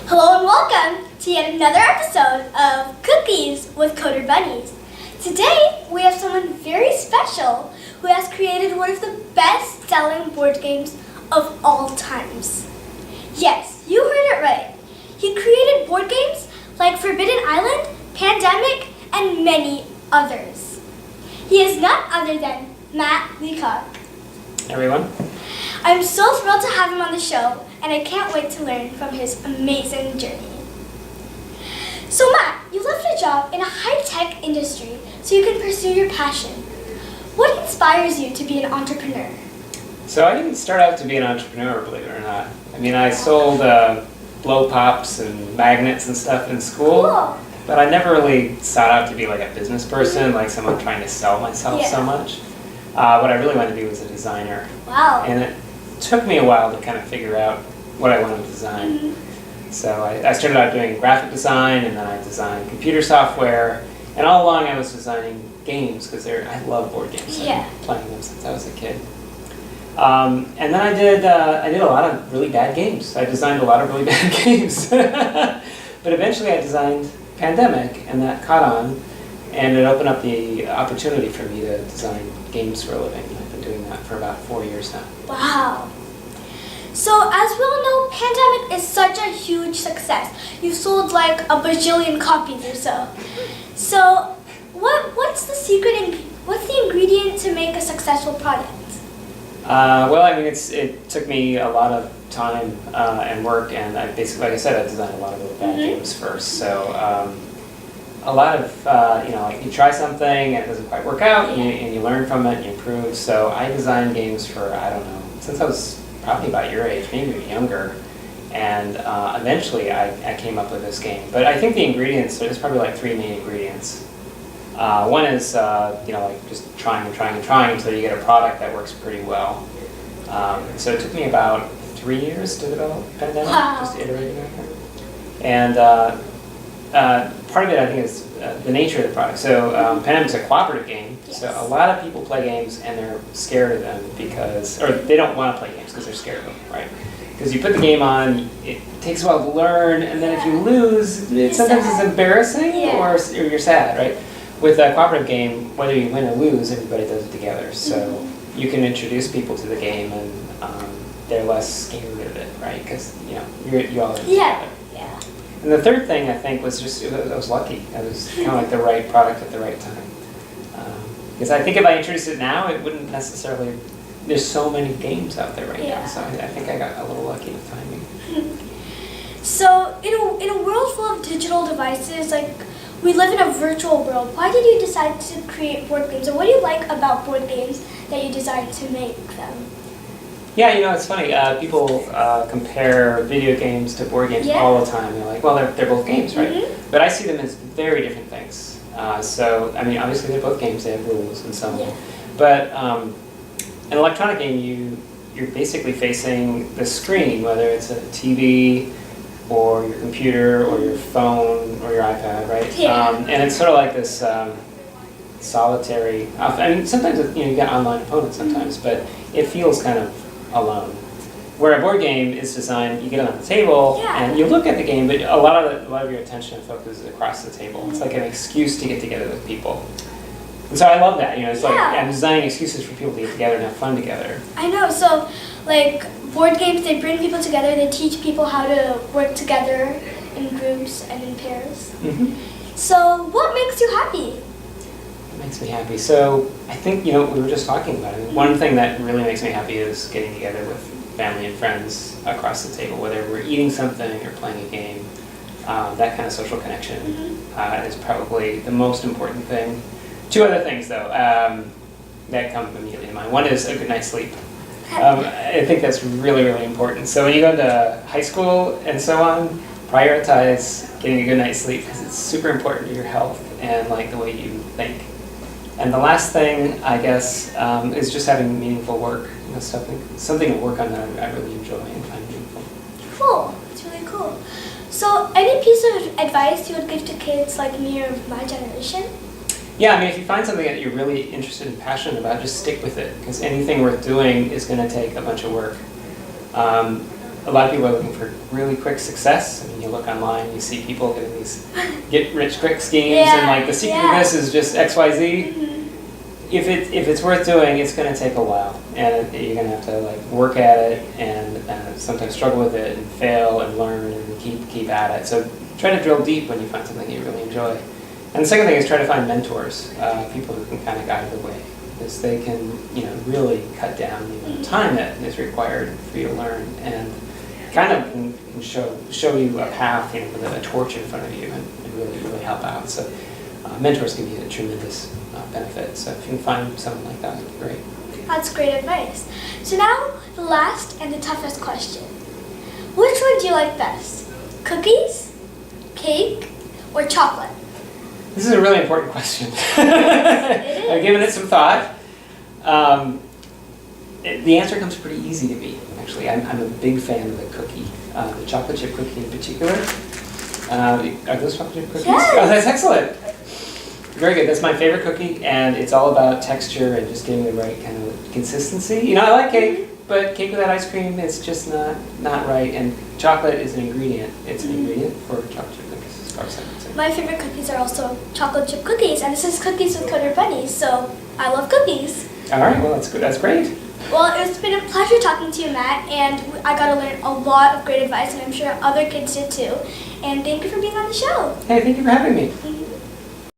Hello and welcome to yet another episode of Cookies with Coder Bunnies. Today we have someone very special who has created one of the best-selling board games of all times. Yes, you heard it right. He created board games like Forbidden Island, Pandemic, and many others. He is none other than Matt Leacock. Everyone. I'm so thrilled to have him on the show, and I can't wait to learn from his amazing journey. So Matt, you left a job in a high-tech industry so you can pursue your passion. What inspires you to be an entrepreneur? So I didn't start out to be an entrepreneur, believe it or not. I mean, I sold blow pops and magnets and stuff in school, Cool. but I never really sought out to be like a business person, like someone trying to sell myself so Yeah. much. What I really wanted to be was a designer. Wow. And it took me a while to kind of figure out what I wanted to design. Mhm. So I started out doing graphic design, and then I designed computer software, and all along I was designing games because I love board games. I've Yeah. been playing them since I was a kid. And then I did a lot of really bad games. I designed a lot of really bad games. But eventually I designed Pandemic, and that caught on, and it opened up the opportunity for me to design games for a living. I've been doing that for about 4 years now. Wow. So as we all know, Pandemic is such a huge success. You sold like a bajillion copies or so. So what's the secret, what's the ingredient to make a successful product? Well, I mean, it took me a lot of time and work, and I basically, like I said, I designed a lot of really bad games first. So a lot of, like you try something and it doesn't quite work out, and you learn from it and you improve. So I designed games for, I don't know, since I was probably about your age, maybe even younger. And eventually I came up with this game. But I think the ingredients, there's probably like 3 main ingredients. One is, like just trying until you get a product that works pretty well. So it took me about 3 years to develop Pandemic, Wow. just iterating on it. And part of it, I think, is the nature of the product. So Pandemic's a cooperative game, so Yes. a lot of people play games and they're scared of them or they don't want to play games because they're scared of them, right? Because you put the game on, it takes a while to learn, and then if you lose, sometimes it's embarrassing or you're sad, right? With a cooperative game, whether you win or lose, everybody does it together. So you can introduce people to the game, and they're less scared of it, right? Because you all are together. Yeah. And the third thing I think was just I was lucky. I was kind of like the right product at the right time. Because I think if I introduced it now, it wouldn't necessarily. There's so many games out there right now, so I think I got a little lucky with timing. So in a world full of digital devices, like we live in a virtual world, why did you decide to create board games? And what do you like about board games that you designed to make them? Yeah, it's funny. People compare video games to board games all the time. They're like, well, they're both games, right? But I see them as very different things. So, I mean, obviously they're both games. They have rules and so on. Yeah. But an electronic game, you're basically facing the screen, whether it's a TV or your computer or your phone or your iPad, right? Yeah. And it's sort of like this solitary. I mean, sometimes you get online opponents sometimes, but it feels kind of alone. Where a board game is designed, you get it on the table and you look at the game, but a lot of your attention and focus is across the table. It's like an excuse to get together with people. And so I love that. It's like I'm designing excuses for people to get together and have fun together. I know. So, like board games, they bring people together. They teach people how to work together in groups and in pairs. So, what makes you happy? It makes me happy. So I think we were just talking about it. One thing that really makes me happy is getting together with family and friends across the table, whether we're eating something or playing a game. That kind of social connection is probably the most important thing. 2 other things, though, that come immediately to mind. One is a good night's sleep. I think that's really, really important. So when you go to high school and so on, prioritize getting a good night's sleep because it's super important to your health and like the way you think. And the last thing, I guess, is just having meaningful work. Something to work on that I really enjoy and find meaningful. Cool. It's really cool. So, any piece of advice you would give to kids like me or my generation? Yeah, I mean, if you find something that you're really interested and passionate about, just stick with it, because anything worth doing is going to take a bunch of work. a lot of people are looking for really quick success. I mean, you look online, you see people getting these get-rich-quick schemes, and like the secret of this is just X, Y, Z. If it's worth doing, it's going to take a while, and you're going to have to like work at it, and sometimes struggle with it, and fail, and learn, and keep at it. So try to drill deep when you find something you really enjoy. And the second thing is try to find mentors, people who can kind of guide the way, because they can really cut down the amount of time that is required for you to learn, and kind of can show you a path with a torch in front of you, and really help out. So mentors can be a tremendous benefit. So if you can find someone like that, it'd be great. That's great advice. So now, the last and the toughest question. Which one do you like best? Cookies, cake, or chocolate? This is a really important question. It is. I've given it some thought. The answer comes pretty easy to me, actually. I'm a big fan of the cookie, the chocolate chip cookie in particular. Are those chocolate chip cookies? Yes. Oh, that's excellent. Very good. That's my favorite cookie, and it's all about texture and just getting the right kind of consistency. I like cake, but cake without ice cream is just not right. And chocolate is an ingredient. It's an ingredient for chocolate chip cookies, as far as I'm concerned. My favorite cookies are also chocolate chip cookies, and this is Cookies with Coder Bunnies, so I love cookies. All right. Well, that's good. That's great. Well, it's been a pleasure talking to you, Matt, and I got to learn a lot of great advice, and I'm sure other kids did too. And thank you for being on the show. Hey, thank you for having me.